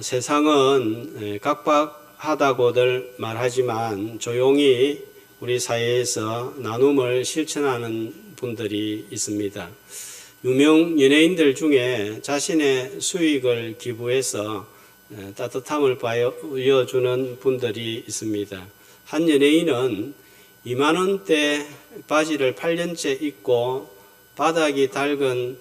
세상은 각박하다고들 말하지만 조용히 우리 사회에서 나눔을 실천하는 분들이 있습니다. 유명 연예인들 중에 자신의 수익을 기부해서 따뜻함을 보여주는 분들이 있습니다. 한 연예인은 2만 원대 바지를 8년째 입고 바닥이 닳은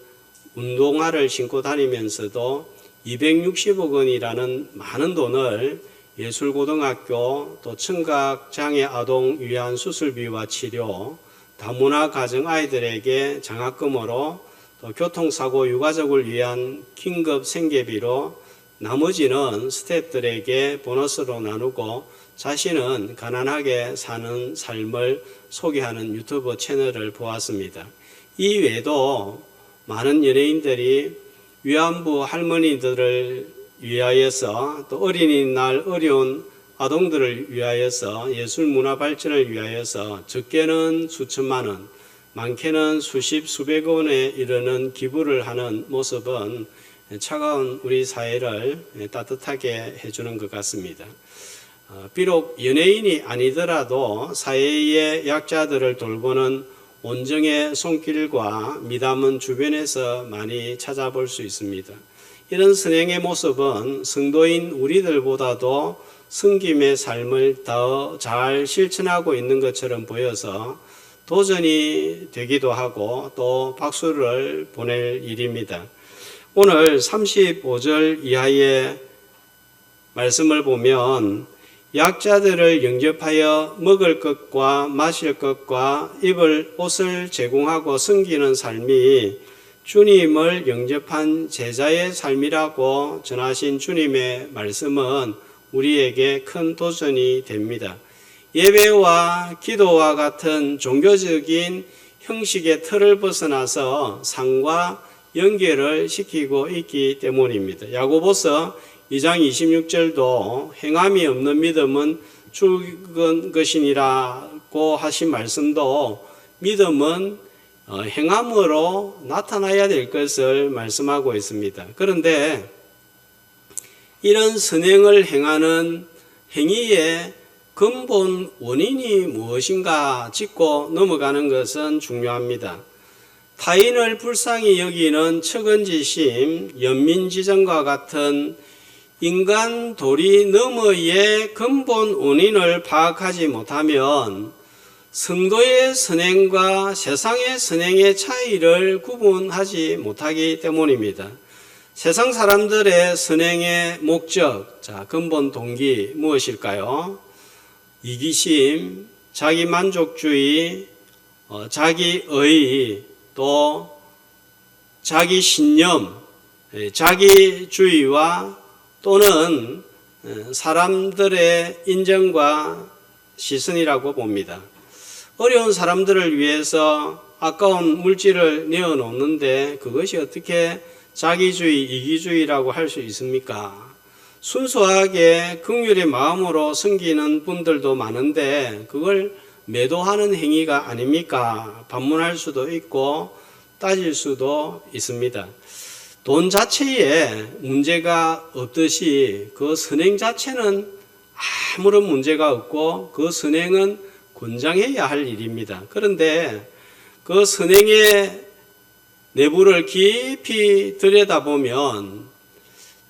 운동화를 신고 다니면서도 260억 원이라는 많은 돈을 예술고등학교, 또 청각장애 아동 위한 수술비와 치료, 다문화 가정 아이들에게 장학금으로, 또 교통사고 유가족을 위한 긴급 생계비로, 나머지는 스태프들에게 보너스로 나누고 자신은 가난하게 사는 삶을 소개하는 유튜브 채널을 보았습니다. 이 외에도 많은 연예인들이 위안부 할머니들을 위하여서, 또 어린이날 어려운 아동들을 위하여서, 예술문화 발전을 위하여서 적게는 수천만 원, 많게는 수십 수백 원에 이르는 기부를 하는 모습은 차가운 우리 사회를 따뜻하게 해주는 것 같습니다. 비록 연예인이 아니더라도 사회의 약자들을 돌보는 온정의 손길과 미담은 주변에서 많이 찾아볼 수 있습니다. 이런 선행의 모습은 성도인 우리들보다도 섬김의 삶을 더 잘 실천하고 있는 것처럼 보여서 도전이 되기도 하고 또 박수를 보낼 일입니다. 오늘 35절 이하의 말씀을 보면 약자들을 영접하여 먹을 것과 마실 것과 입을 옷을 제공하고 섬기는 삶이 주님을 영접한 제자의 삶이라고 전하신 주님의 말씀은 우리에게 큰 도전이 됩니다. 예배와 기도와 같은 종교적인 형식의 틀을 벗어나서 삶과 연결을 시키고 있기 때문입니다. 야고보서 2장 26절도 행함이 없는 믿음은 죽은 것이니라고 하신 말씀도 믿음은 행함으로 나타나야 될 것을 말씀하고 있습니다. 그런데 이런 선행을 행하는 행위의 근본 원인이 무엇인가 짚고 넘어가는 것은 중요합니다. 타인을 불쌍히 여기는 측은지심, 연민지정과 같은 인간 도리 너머의 근본 원인을 파악하지 못하면 성도의 선행과 세상의 선행의 차이를 구분하지 못하기 때문입니다. 세상 사람들의 선행의 목적, 근본 동기 무엇일까요? 이기심, 자기만족주의, 자기의, 또 자기 신념, 자기주의와 또는 사람들의 인정과 시선이라고 봅니다. 어려운 사람들을 위해서 아까운 물질을 내어놓는데 그것이 어떻게 자기주의, 이기주의라고 할 수 있습니까? 순수하게 긍휼의 마음으로 섬기는 분들도 많은데 그걸 매도하는 행위가 아닙니까? 반문할 수도 있고 따질 수도 있습니다. 돈 자체에 문제가 없듯이 그 선행 자체는 아무런 문제가 없고 그 선행은 권장해야 할 일입니다. 그런데 그 선행의 내부를 깊이 들여다보면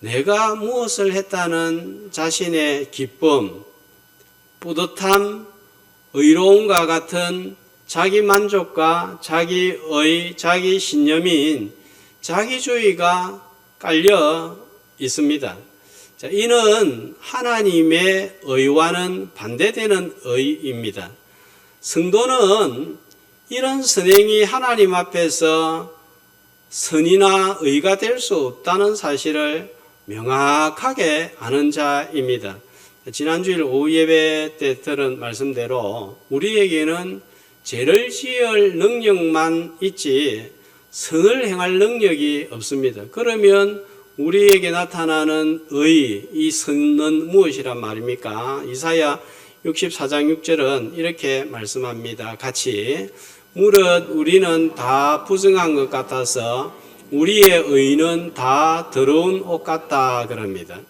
내가 무엇을 했다는 자신의 기쁨, 뿌듯함, 의로움과 같은 자기 만족과 자기의, 자기 신념인 자기주의가 깔려 있습니다. 이는 하나님의 의와는 반대되는 의입니다. 성도는 이런 선행이 하나님 앞에서 선이나 의가 될 수 없다는 사실을 명확하게 아는 자입니다. 지난주일 오후 예배 때 들은 말씀대로 우리에게는 죄를 지을 능력만 있지 선을 행할 능력이 없습니다. 그러면 우리에게 나타나는 의, 이 선은 무엇이란 말입니까? 이사야 64장 6절은 이렇게 말씀합니다. 같이 무릇 우리는 다 부정한 것 같아서 우리의 의는 다 더러운 옷 같다 그럽니다.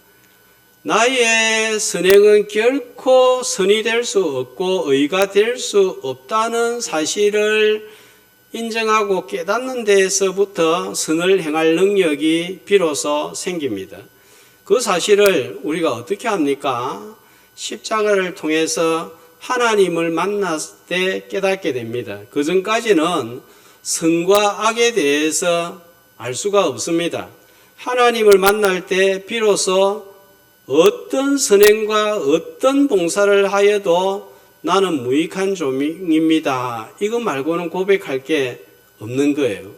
나의 선행은 결코 선이 될 수 없고 의가 될 수 없다는 사실을 인정하고 깨닫는 데에서부터 선을 행할 능력이 비로소 생깁니다. 그 사실을 우리가 어떻게 합니까? 십자가를 통해서 하나님을 만났을 때 깨닫게 됩니다. 그 전까지는 선과 악에 대해서 알 수가 없습니다. 하나님을 만날 때 비로소 어떤 선행과 어떤 봉사를 하여도 나는 무익한 종입니다. 이거 말고는 고백할 게 없는 거예요.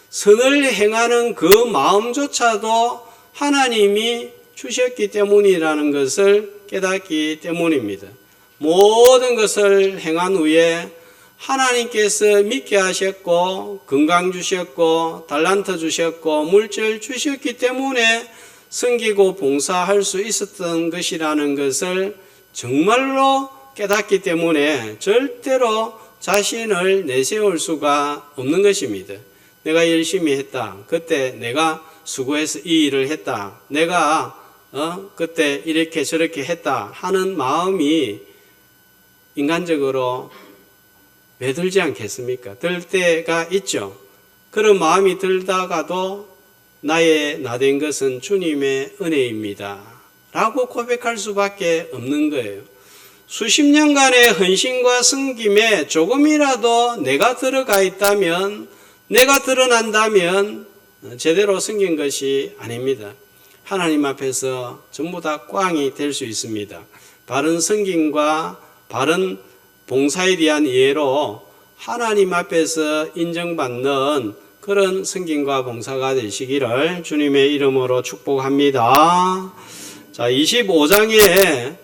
선을 행하는 그 마음조차도 하나님이 주셨기 때문이라는 것을 깨닫기 때문입니다. 모든 것을 행한 후에 하나님께서 믿게 하셨고 건강 주셨고 달란트 주셨고 물질 주셨기 때문에 섬기고 봉사할 수 있었던 것이라는 것을 정말로 깨닫기 때문에 절대로 자신을 내세울 수가 없는 것입니다. 내가 열심히 했다. 그때 내가 수고해서 이 일을 했다. 내가 그때 이렇게 저렇게 했다 하는 마음이 인간적으로 왜 들지 않겠습니까? 들 때가 있죠. 그런 마음이 들다가도 나의 나된 것은 주님의 은혜입니다 라고 고백할 수밖에 없는 거예요. 수십 년간의 헌신과 섬김에 조금이라도 내가 들어가 있다면, 내가 드러난다면 제대로 섬긴 것이 아닙니다. 하나님 앞에서 전부 다 꽝이 될 수 있습니다. 바른 섬김과 바른 봉사에 대한 이해로 하나님 앞에서 인정받는 그런 섬김과 봉사가 되시기를 주님의 이름으로 축복합니다. 자, 25장의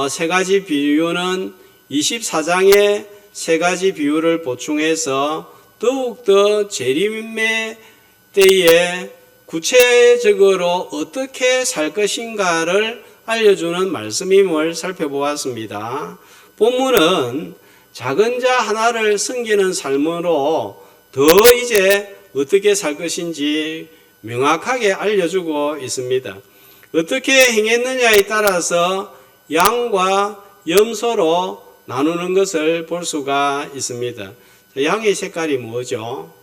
세 가지 비유는 24장의 세 가지 비유를 보충해서 더욱더 재림의 때에 구체적으로 어떻게 살 것인가를 알려주는 말씀임을 살펴보았습니다. 본문은 작은 자 하나를 섬기는 삶으로 더 이제 어떻게 살 것인지 명확하게 알려주고 있습니다. 어떻게 행했느냐에 따라서 양과 염소로 나누는 것을 볼 수가 있습니다. 양의 색깔이 뭐죠?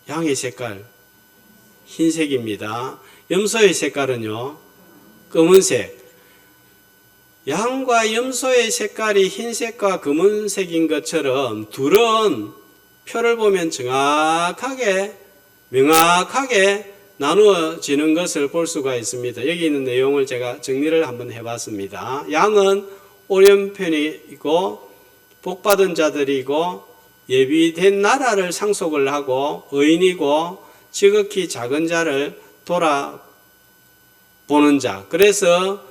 양의 색깔 흰색입니다. 염소의 색깔은요? 검은색. 양과 염소의 색깔이 흰색과 검은색인 것처럼 둘은 표를 보면 정확하게 명확하게 나누어지는 것을 볼 수가 있습니다. 여기 있는 내용을 제가 정리를 한번 해봤습니다. 양은 오른편이고 복받은 자들이고 예비된 나라를 상속을 하고 의인이고 지극히 작은 자를 돌아보는 자. 그래서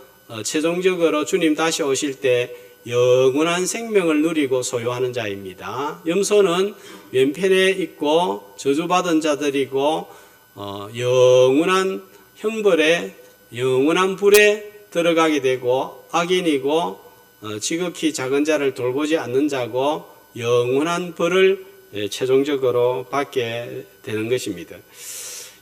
최종적으로 주님 다시 오실 때 영원한 생명을 누리고 소유하는 자입니다. 염소는 왼편에 있고 저주받은 자들이고 영원한 형벌에 영원한 불에 들어가게 되고 악인이고 지극히 작은 자를 돌보지 않는 자고 영원한 벌을 최종적으로 받게 되는 것입니다.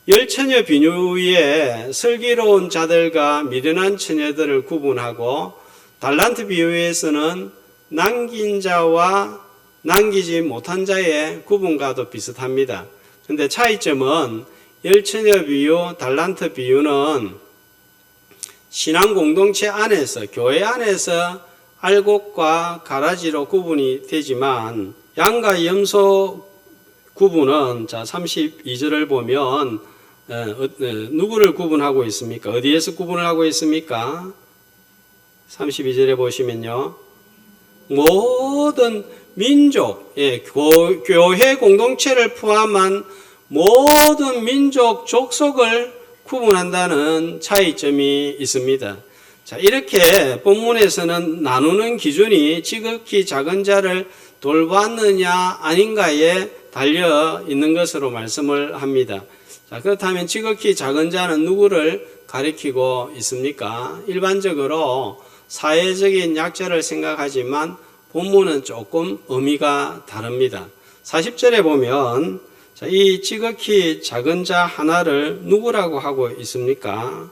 열처녀 비유에 슬기로운 자들과 미련한 처녀들을 구분하고 달란트 비유에서는 남긴 자와 남기지 못한 자의 구분과도 비슷합니다. 그런데 차이점은 열처녀 비유, 달란트 비유는 신앙 공동체 안에서, 교회 안에서 알곡과 가라지로 구분이 되지만 양과 염소 구분은 자 32절을 보면 누구를 구분하고 있습니까? 어디에서 구분을 하고 있습니까? 32절에 보시면요. 모든 민족, 교회 공동체를 포함한 모든 민족, 족속을 구분한다는 차이점이 있습니다. 자, 이렇게 본문에서는 나누는 기준이 지극히 작은 자를 돌봤느냐 아닌가에 달려 있는 것으로 말씀을 합니다. 자, 그렇다면 지극히 작은 자는 누구를 가리키고 있습니까? 일반적으로 사회적인 약자를 생각하지만 본문은 조금 의미가 다릅니다. 40절에 보면 자, 이 지극히 작은 자 하나를 누구라고 하고 있습니까?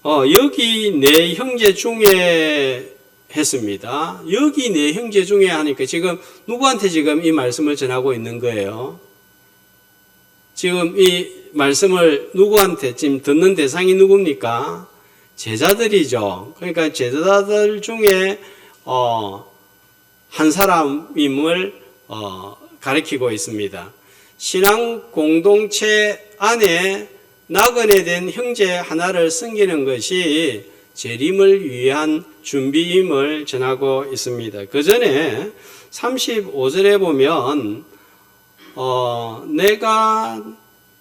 여기 내 형제 중에 했습니다. 여기 내 형제 중에 하니까 지금 누구한테 지금 이 말씀을 전하고 있는 거예요? 지금 이 말씀을 누구한테 지금 듣는 대상이 누굽니까? 제자들이죠. 그러니까 제자들 중에 한 사람임을 가리키고 있습니다. 신앙 공동체 안에 나그네 된 형제 하나를 섬기는 것이 재림을 위한 준비임을 전하고 있습니다. 그 전에 35절에 보면 내가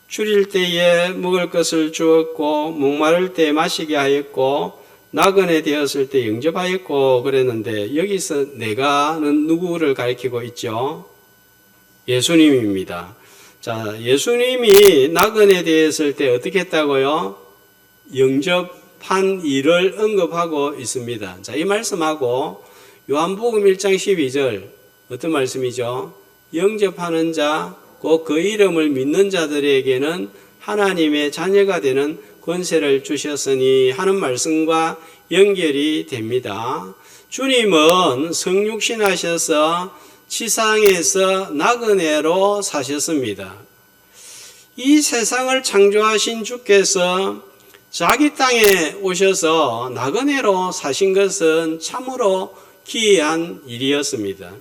줄일 때에 먹을 것을 주었고 목마를 때 마시게 하였고 나그네 되었을 때 영접하였고 그랬는데 여기서 내가는 누구를 가리키고 있죠? 예수님입니다. 자, 예수님이 나그네 되었을 때 어떻게 했다고요? 영접한 일을 언급하고 있습니다. 자, 이 말씀하고 요한복음 1장 12절 어떤 말씀이죠? 영접하는 자, 곧 그 이름을 믿는 자들에게는 하나님의 자녀가 되는 권세를 주셨으니 하는 말씀과 연결이 됩니다. 주님은 성육신하셔서 지상에서 나그네로 사셨습니다. 이 세상을 창조하신 주께서 자기 땅에 오셔서 나그네로 사신 것은 참으로 기이한 일이었습니다.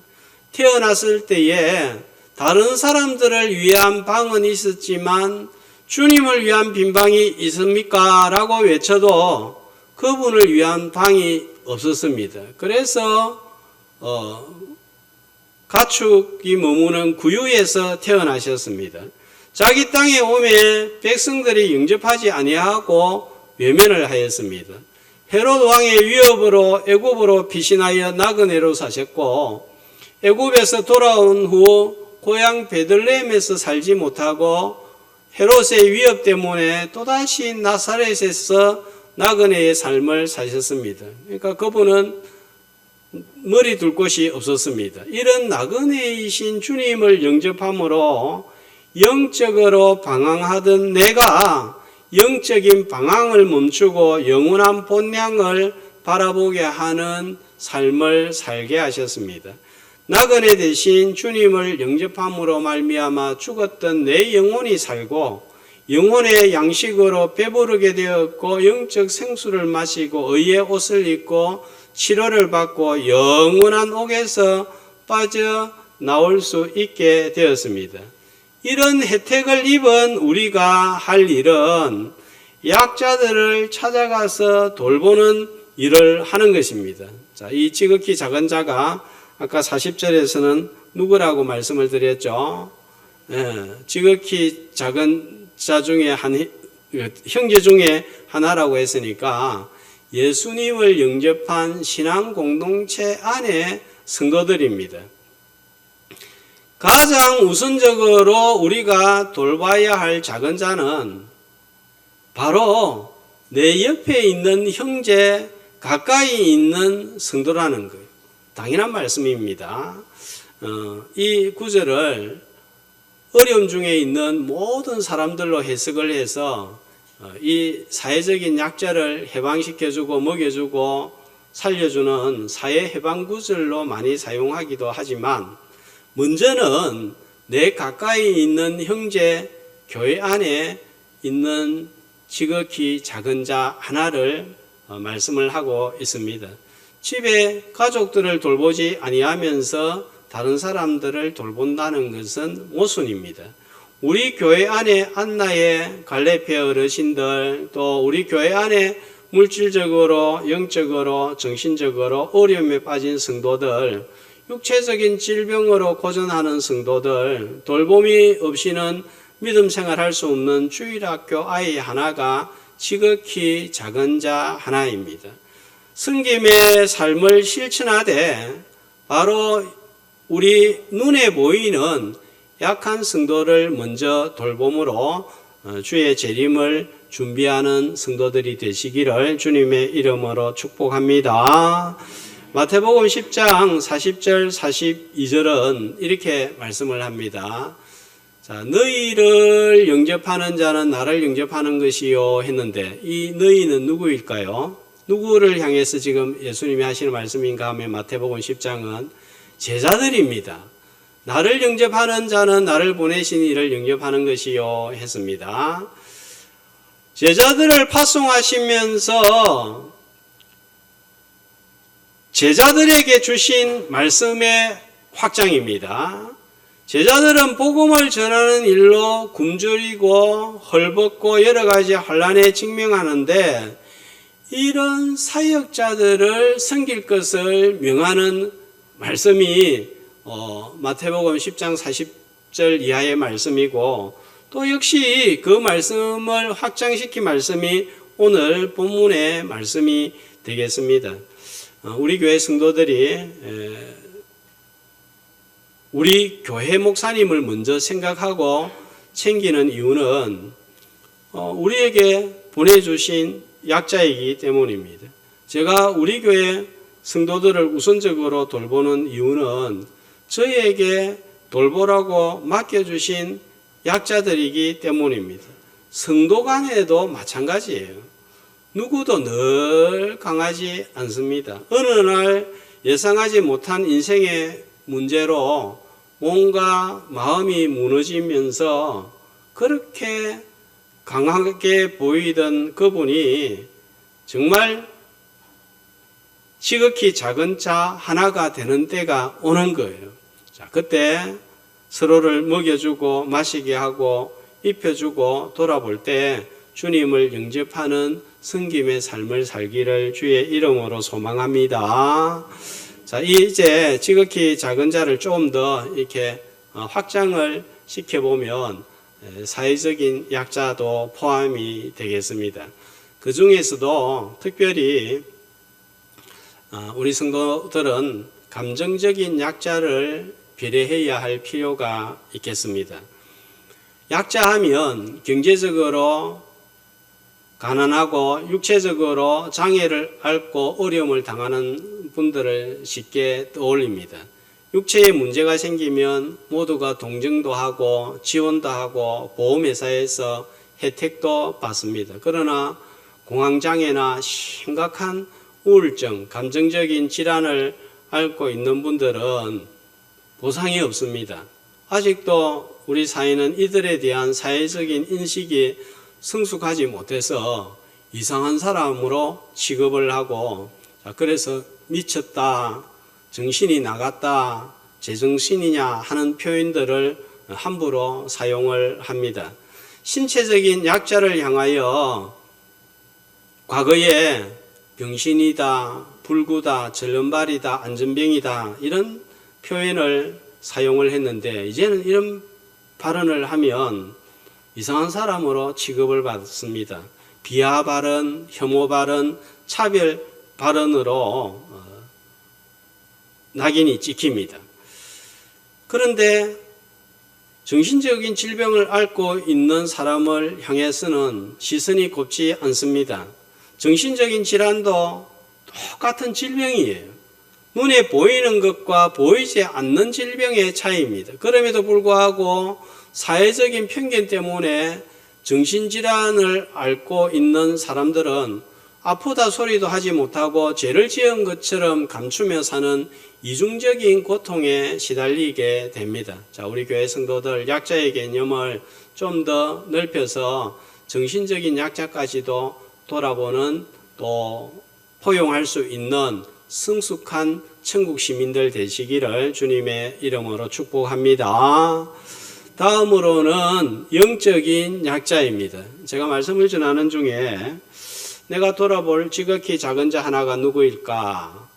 태어났을 때에 다른 사람들을 위한 방은 있었지만 주님을 위한 빈방이 있습니까? 라고 외쳐도 그분을 위한 방이 없었습니다. 그래서 가축이 머무는 구유에서 태어나셨습니다. 자기 땅에 오매 백성들이 영접하지 아니하고 외면을 하였습니다. 헤롯 왕의 위협으로 애굽으로 피신하여 나그네로 사셨고 애굽에서 돌아온 후 고향 베들레헴에서 살지 못하고 헤롯의 위협 때문에 또다시 나사렛에서 나그네의 삶을 사셨습니다. 그러니까 그분은 머리 둘 곳이 없었습니다. 이런 나그네이신 주님을 영접함으로 영적으로 방황하던 내가 영적인 방황을 멈추고 영원한 본향을 바라보게 하는 삶을 살게 하셨습니다. 나그네 대신 주님을 영접함으로 말미암아 죽었던 내 영혼이 살고 영혼의 양식으로 배부르게 되었고 영적 생수를 마시고 의의 옷을 입고 치료를 받고 영원한 옥에서 빠져나올 수 있게 되었습니다. 이런 혜택을 입은 우리가 할 일은 약자들을 찾아가서 돌보는 일을 하는 것입니다. 자, 이 지극히 작은 자가 아까 40절에서는 누구라고 말씀을 드렸죠? 지극히 작은 자 중에 형제 중에 하나라고 했으니까 예수님을 영접한 신앙 공동체 안에 성도들입니다. 가장 우선적으로 우리가 돌봐야 할 작은 자는 바로 내 옆에 있는 형제, 가까이 있는 성도라는 거예요. 당연한 말씀입니다. 이 구절을 어려움 중에 있는 모든 사람들로 해석을 해서 이 사회적인 약자를 해방시켜주고 먹여주고 살려주는 사회 해방 구절로 많이 사용하기도 하지만 먼저는 내 가까이 있는 형제, 교회 안에 있는 지극히 작은 자 하나를 말씀을 하고 있습니다. 집에 가족들을 돌보지 아니하면서 다른 사람들을 돌본다는 것은 모순입니다. 우리 교회 안에 안나의 갈레페 어르신들, 또 우리 교회 안에 물질적으로, 영적으로, 정신적으로 어려움에 빠진 성도들, 육체적인 질병으로 고전하는 성도들, 돌봄이 없이는 믿음 생활할 수 없는 주일학교 아이 하나가 지극히 작은 자 하나입니다. 섬김의 삶을 실천하되 바로 우리 눈에 보이는 약한 성도를 먼저 돌봄으로 주의 재림을 준비하는 성도들이 되시기를 주님의 이름으로 축복합니다. 마태복음 10장 40절 42절은 이렇게 말씀을 합니다. 자, 자, 너희를 영접하는 자는 나를 영접하는 것이요 했는데 이 너희는 누구일까요? 누구를 향해서 지금 예수님이 하시는 말씀인가 하면 마태복음 10장은 제자들입니다. 나를 영접하는 자는 나를 보내신 이를 영접하는 것이요 했습니다. 제자들을 파송하시면서 제자들에게 주신 말씀의 확장입니다. 제자들은 복음을 전하는 일로 굶주리고 헐벗고 여러 가지 환난에 직면하는데 이런 사역자들을 섬길 것을 명하는 말씀이 마태복음 10장 40절 이하의 말씀이고 또 역시 그 말씀을 확장시킨 말씀이 오늘 본문의 말씀이 되겠습니다. 우리 교회 성도들이 우리 교회 목사님을 먼저 생각하고 챙기는 이유는 우리에게 보내주신 약자이기 때문입니다. 제가 우리 교회 성도들을 우선적으로 돌보는 이유는 저희에게 돌보라고 맡겨주신 약자들이기 때문입니다. 성도 간에도 마찬가지예요. 누구도 늘 강하지 않습니다. 어느 날 예상하지 못한 인생의 문제로 뭔가 마음이 무너지면서 그렇게 강하게 보이던 그분이 정말 지극히 작은 자 하나가 되는 때가 오는 거예요. 자, 그때 서로를 먹여주고 마시게 하고 입혀주고 돌아볼 때 주님을 영접하는 섬김의 삶을 살기를 주의 이름으로 소망합니다. 자, 이제 지극히 작은 자를 좀 더 이렇게 확장을 시켜보면 사회적인 약자도 포함이 되겠습니다. 그 중에서도 특별히 우리 성도들은 감정적인 약자를 배려해야 할 필요가 있겠습니다. 약자하면 경제적으로 가난하고 육체적으로 장애를 앓고 어려움을 당하는 분들을 쉽게 떠올립니다. 육체에 문제가 생기면 모두가 동정도 하고 지원도 하고 보험회사에서 혜택도 받습니다. 그러나 공황장애나 심각한 우울증, 감정적인 질환을 앓고 있는 분들은 보상이 없습니다. 아직도 우리 사회는 이들에 대한 사회적인 인식이 성숙하지 못해서 이상한 사람으로 취급을 하고 그래서 미쳤다, 정신이 나갔다, 제정신이냐 하는 표현들을 함부로 사용을 합니다. 신체적인 약자를 향하여 과거에 병신이다, 불구다, 절름발이다, 안전병이다 이런 표현을 사용을 했는데 이제는 이런 발언을 하면 이상한 사람으로 취급을 받습니다. 비하 발언, 혐오 발언, 차별 발언으로 낙인이 찍힙니다. 그런데 정신적인 질병을 앓고 있는 사람을 향해서는 시선이 곱지 않습니다. 정신적인 질환도 똑같은 질병이에요. 눈에 보이는 것과 보이지 않는 질병의 차이입니다. 그럼에도 불구하고 사회적인 편견 때문에 정신질환을 앓고 있는 사람들은 아프다 소리도 하지 못하고 죄를 지은 것처럼 감추며 사는 이중적인 고통에 시달리게 됩니다. 자, 우리 교회 성도들 약자의 개념을 좀 더 넓혀서 정신적인 약자까지도 돌아보는 또 포용할 수 있는 성숙한 천국 시민들 되시기를 주님의 이름으로 축복합니다. 다음으로는 영적인 약자입니다. 제가 말씀을 전하는 중에 내가 돌아볼 지극히 작은 자 하나가 누구일까?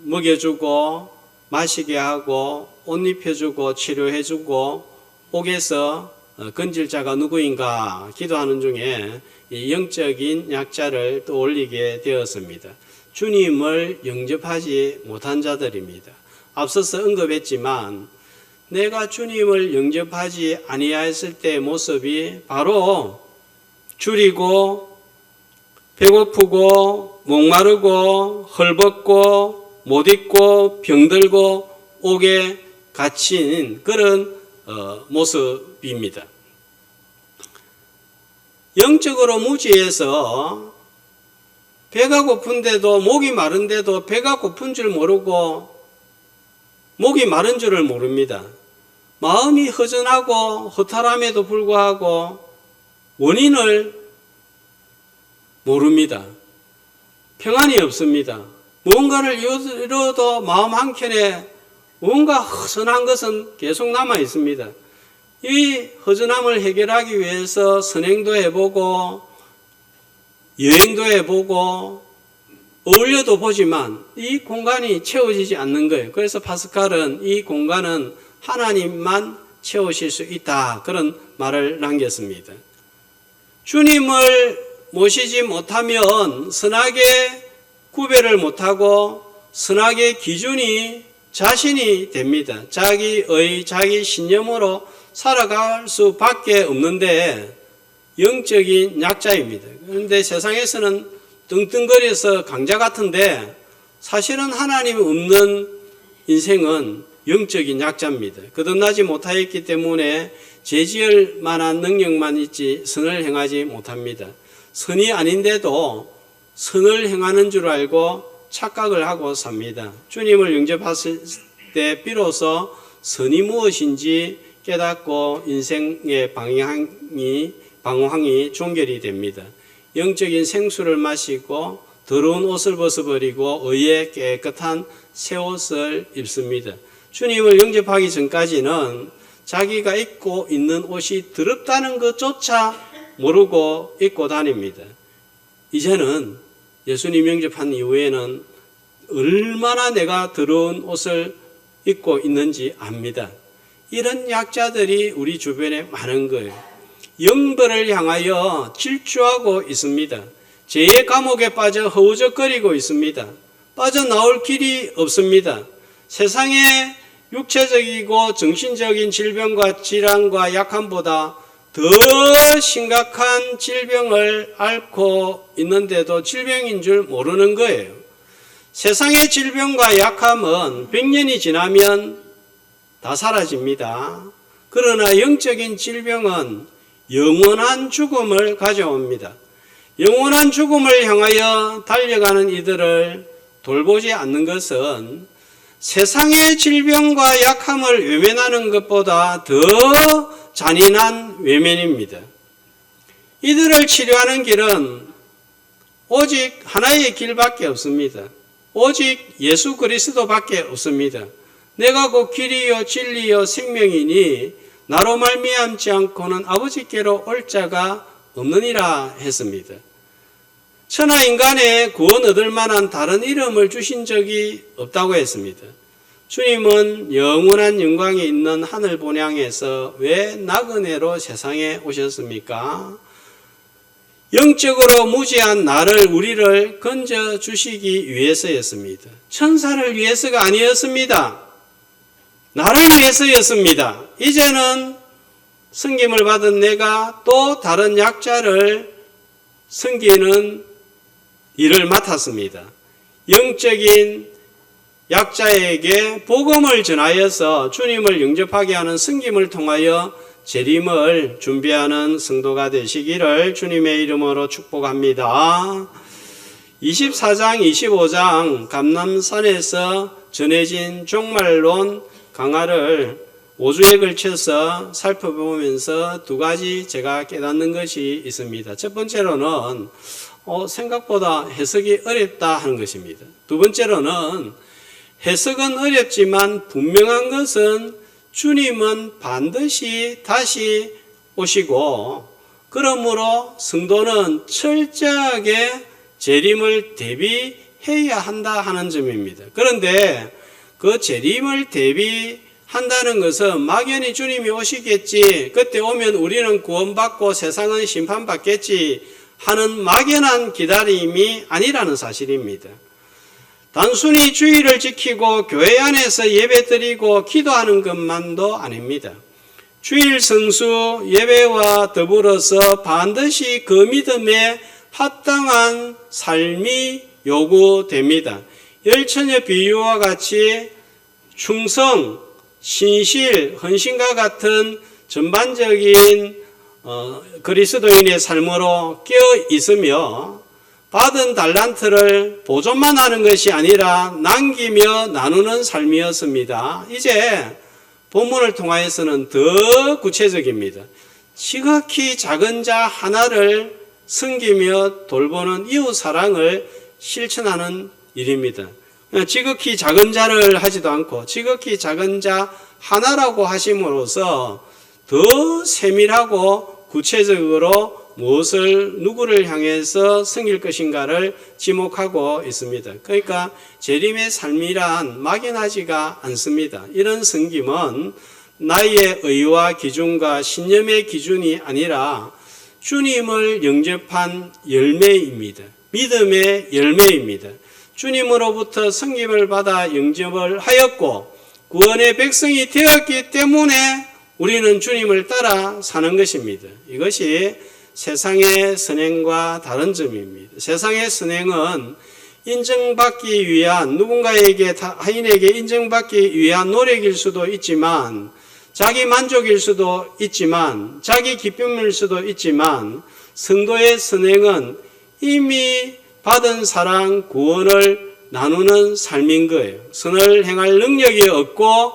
먹여주고 마시게 하고 옷 입혀주고 치료해주고 옥에서 건질 자가 누구인가 기도하는 중에 이 영적인 약자를 떠올리게 되었습니다. 주님을 영접하지 못한 자들입니다. 앞서서 언급했지만 내가 주님을 영접하지 아니하였을 때의 모습이 바로 줄이고 배고프고 목마르고 헐벗고 못 입고 병들고 옥에 갇힌 그런 모습입니다. 영적으로 무지해서 배가 고픈데도 목이 마른데도 배가 고픈 줄 모르고 목이 마른 줄을 모릅니다. 마음이 허전하고 허탈함에도 불구하고 원인을 모릅니다. 평안이 없습니다. 무언가를 이뤄도 마음 한켠에 뭔가 허전한 것은 계속 남아 있습니다. 이 허전함을 해결하기 위해서 선행도 해보고 여행도 해보고 어울려도 보지만 이 공간이 채워지지 않는 거예요. 그래서 파스칼은 이 공간은 하나님만 채우실 수 있다, 그런 말을 남겼습니다. 주님을 모시지 못하면 선악의 구별을 못하고 선악의 기준이 자신이 됩니다. 자기의 자기 신념으로 살아갈 수밖에 없는데 영적인 약자입니다. 그런데 세상에서는 뚱뚱거려서 강자 같은데 사실은 하나님이 없는 인생은 영적인 약자입니다. 거듭나지 못하였기 때문에 죄지을 만한 능력만 있지 선을 행하지 못합니다. 선이 아닌데도 선을 행하는 줄 알고 착각을 하고 삽니다. 주님을 영접했을 때 비로소 선이 무엇인지 깨닫고 인생의 방황이 종결이 됩니다. 영적인 생수를 마시고 더러운 옷을 벗어버리고 의의 깨끗한 새 옷을 입습니다. 주님을 영접하기 전까지는 자기가 입고 있는 옷이 더럽다는 것조차 모르고 입고 다닙니다. 이제는 예수님 영접한 이후에는 얼마나 내가 더러운 옷을 입고 있는지 압니다. 이런 약자들이 우리 주변에 많은 거예요. 영벌을 향하여 질주하고 있습니다. 죄의 감옥에 빠져 허우적거리고 있습니다. 빠져나올 길이 없습니다. 세상의 육체적이고 정신적인 질병과 질환과 약함보다 더 심각한 질병을 앓고 있는데도 질병인 줄 모르는 거예요. 세상의 질병과 약함은 100년이 지나면 다 사라집니다. 그러나 영적인 질병은 영원한 죽음을 가져옵니다. 영원한 죽음을 향하여 달려가는 이들을 돌보지 않는 것은 세상의 질병과 약함을 외면하는 것보다 더 잔인한 외면입니다. 이들을 치료하는 길은 오직 하나의 길밖에 없습니다. 오직 예수 그리스도밖에 없습니다. 내가 곧 길이요 진리요 생명이니 나로 말미암지 않고는 아버지께로 올 자가 없느니라 했습니다. 천하 인간의 구원 얻을 만한 다른 이름을 주신 적이 없다고 했습니다. 주님은 영원한 영광이 있는 하늘 본향에서 왜 나그네로 세상에 오셨습니까? 영적으로 무지한 우리를 건져 주시기 위해서였습니다. 천사를 위해서가 아니었습니다. 나를 위해서였습니다. 이제는 섬김을 받은 내가 또 다른 약자를 섬기는 일을 맡았습니다. 영적인 약자에게 복음을 전하여서 주님을 영접하게 하는 섬김을 통하여 재림을 준비하는 성도가 되시기를 주님의 이름으로 축복합니다. 24장, 25장 감람산에서 전해진 종말론 강화를 5주에 걸쳐서 살펴보면서 두 가지 제가 깨닫는 것이 있습니다. 첫 번째로는 생각보다 해석이 어렵다 하는 것입니다. 두 번째로는 해석은 어렵지만 분명한 것은 주님은 반드시 다시 오시고 그러므로 성도는 철저하게 재림을 대비해야 한다 하는 점입니다. 그런데 그 재림을 대비한다는 것은 막연히 주님이 오시겠지, 그때 오면 우리는 구원받고 세상은 심판받겠지 하는 막연한 기다림이 아니라는 사실입니다. 단순히 주의를 지키고 교회 안에서 예배드리고 기도하는 것만도 아닙니다. 주일 성수 예배와 더불어서 반드시 그 믿음에 합당한 삶이 요구됩니다. 열처녀 비유와 같이 충성, 신실, 헌신과 같은 전반적인 그리스도인의 삶으로 깨어 있으며 받은 달란트를 보존만 하는 것이 아니라 남기며 나누는 삶이었습니다. 이제 본문을 통하여서는 더 구체적입니다. 지극히 작은 자 하나를 섬기며 돌보는 이웃 사랑을 실천하는 일입니다. 지극히 작은 자를 하지도 않고 지극히 작은 자 하나라고 하심으로써 더 세밀하고 구체적으로 누구를 향해서 섬길 것인가를 지목하고 있습니다. 그러니까 재림의 삶이란 막연하지가 않습니다. 이런 섬김은 나의 의와 기준과 신념의 기준이 아니라 주님을 영접한 열매입니다. 믿음의 열매입니다. 주님으로부터 섬김을 받아 영접을 하였고 구원의 백성이 되었기 때문에 우리는 주님을 따라 사는 것입니다. 이것이 세상의 선행과 다른 점입니다. 세상의 선행은 인정받기 위한 누군가에게 타인에게 인정받기 위한 노력일 수도 있지만 자기 만족일 수도 있지만 자기 기쁨일 수도 있지만 성도의 선행은 이미 받은 사랑 구원을 나누는 삶인 거예요. 선을 행할 능력이 없고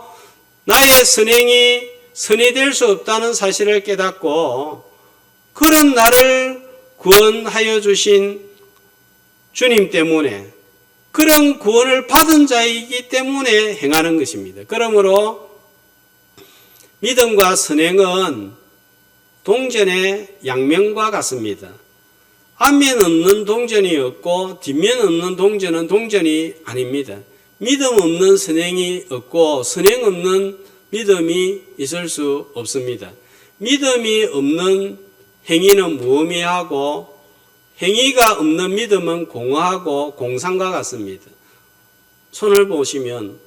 나의 선행이 선이 될 수 없다는 사실을 깨닫고 그런 나를 구원하여 주신 주님 때문에 그런 구원을 받은 자이기 때문에 행하는 것입니다. 그러므로 믿음과 선행은 동전의 양면과 같습니다. 앞면 없는 동전이 없고 뒷면 없는 동전은 동전이 아닙니다. 믿음 없는 선행이 없고 선행 없는 믿음이 있을 수 없습니다. 믿음이 없는 행위는 무의미하고 행위가 없는 믿음은 공허하고 공상과 같습니다. 손을 보시면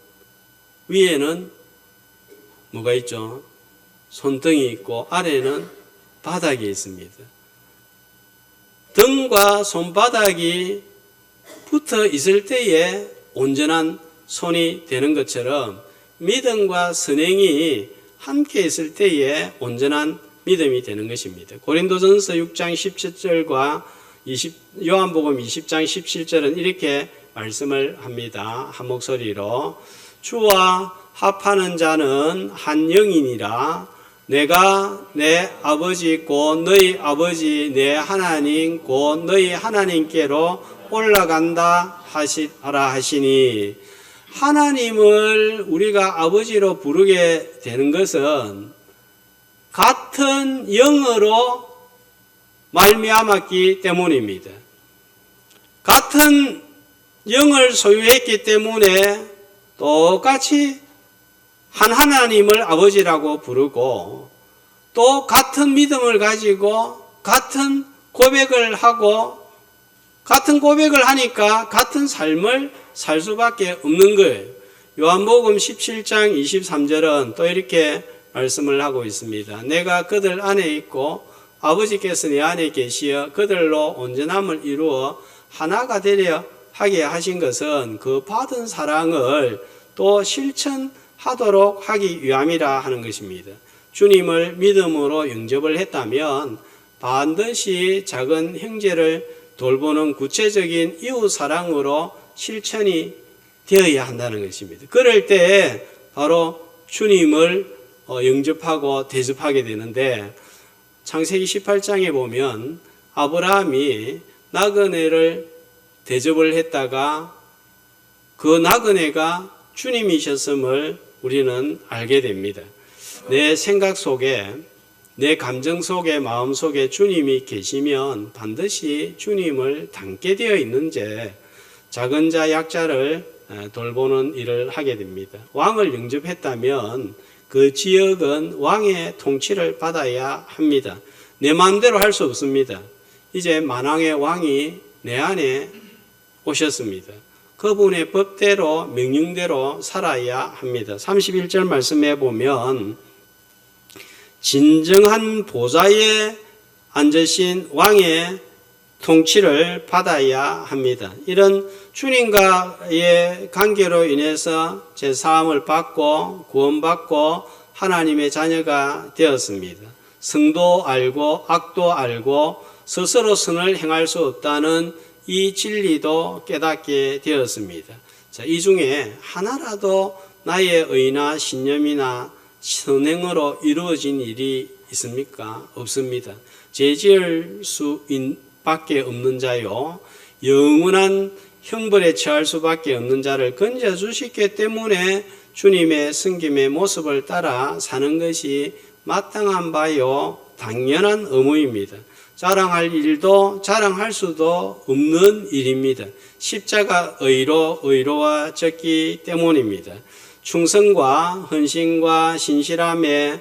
위에는 뭐가 있죠? 손등이 있고 아래는 바닥이 있습니다. 등과 손바닥이 붙어 있을 때에 온전한 손이 되는 것처럼 믿음과 선행이 함께 있을 때에 온전한 믿음이 되는 것입니다. 고린도전서 6장 17절과 요한복음 20장 17절은 이렇게 말씀을 합니다. 한 목소리로 주와 합하는 자는 한 영이니라. 내가 내 아버지 곧 너희 아버지 내 하나님 곧 너희 하나님께로 올라간다 하시라 하시니 하나님을 우리가 아버지로 부르게 되는 것은 같은 영으로 말미암았기 때문입니다. 같은 영을 소유했기 때문에 똑같이 한 하나님을 아버지라고 부르고 또 같은 믿음을 가지고 같은 고백을 하고 같은 고백을 하니까 같은 삶을 살 수밖에 없는 거예요. 요한복음 17장 23절은 또 이렇게 말씀을 하고 있습니다. 내가 그들 안에 있고 아버지께서 내 안에 계시어 그들로 온전함을 이루어 하나가 되려 하게 하신 것은 그 받은 사랑을 또 실천하도록 하기 위함이라 하는 것입니다. 주님을 믿음으로 영접을 했다면 반드시 작은 형제를 돌보는 구체적인 이웃 사랑으로 실천이 되어야 한다는 것입니다. 그럴 때 바로 주님을 영접하고 대접하게 되는데 창세기 18장에 보면 아브라함이 나그네를 대접을 했다가 그 나그네가 주님이셨음을 우리는 알게 됩니다. 내 생각 속에 내 감정 속에 마음 속에 주님이 계시면 반드시 주님을 닮게 되어 있는지 작은 자 약자를 돌보는 일을 하게 됩니다. 왕을 영접했다면 그 지역은 왕의 통치를 받아야 합니다. 내 마음대로 할 수 없습니다. 이제 만왕의 왕이 내 안에 오셨습니다. 그분의 법대로 명령대로 살아야 합니다. 31절 말씀에 보면 진정한 보좌에 앉으신 왕의 통치를 받아야 합니다. 이런 주님과의 관계로 인해서 제사함을 받고 구원받고 하나님의 자녀가 되었습니다. 성도 알고 악도 알고 스스로 선을 행할 수 없다는 이 진리도 깨닫게 되었습니다. 자, 이 중에 하나라도 나의 의나 신념이나 선행으로 이루어진 일이 있습니까? 없습니다. 죄지을 수 밖에 없는 자요, 영원한 형벌에 처할 수밖에 없는 자를 건져주시기 때문에 주님의 섬김의 모습을 따라 사는 것이 마땅한 바요, 당연한 의무입니다. 자랑할 일도 자랑할 수도 없는 일입니다. 십자가 의로워졌기 때문입니다. 충성과 헌신과 신실함에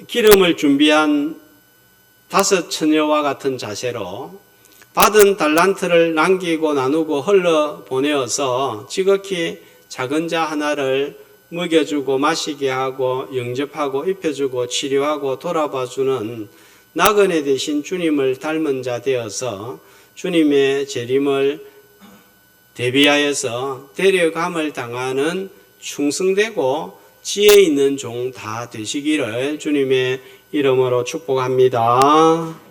기름을 준비한 5 처녀와 같은 자세로 받은 달란트를 남기고 나누고 흘러 보내어서 지극히 작은 자 하나를 먹여주고 마시게 하고 영접하고 입혀주고 치료하고 돌아봐주는 나그네 대신 주님을 닮은 자 되어서 주님의 재림을 대비하여서 데려감을 당하는 충성되고 지혜 있는 종 다 되시기를 주님의 이름으로 축복합니다.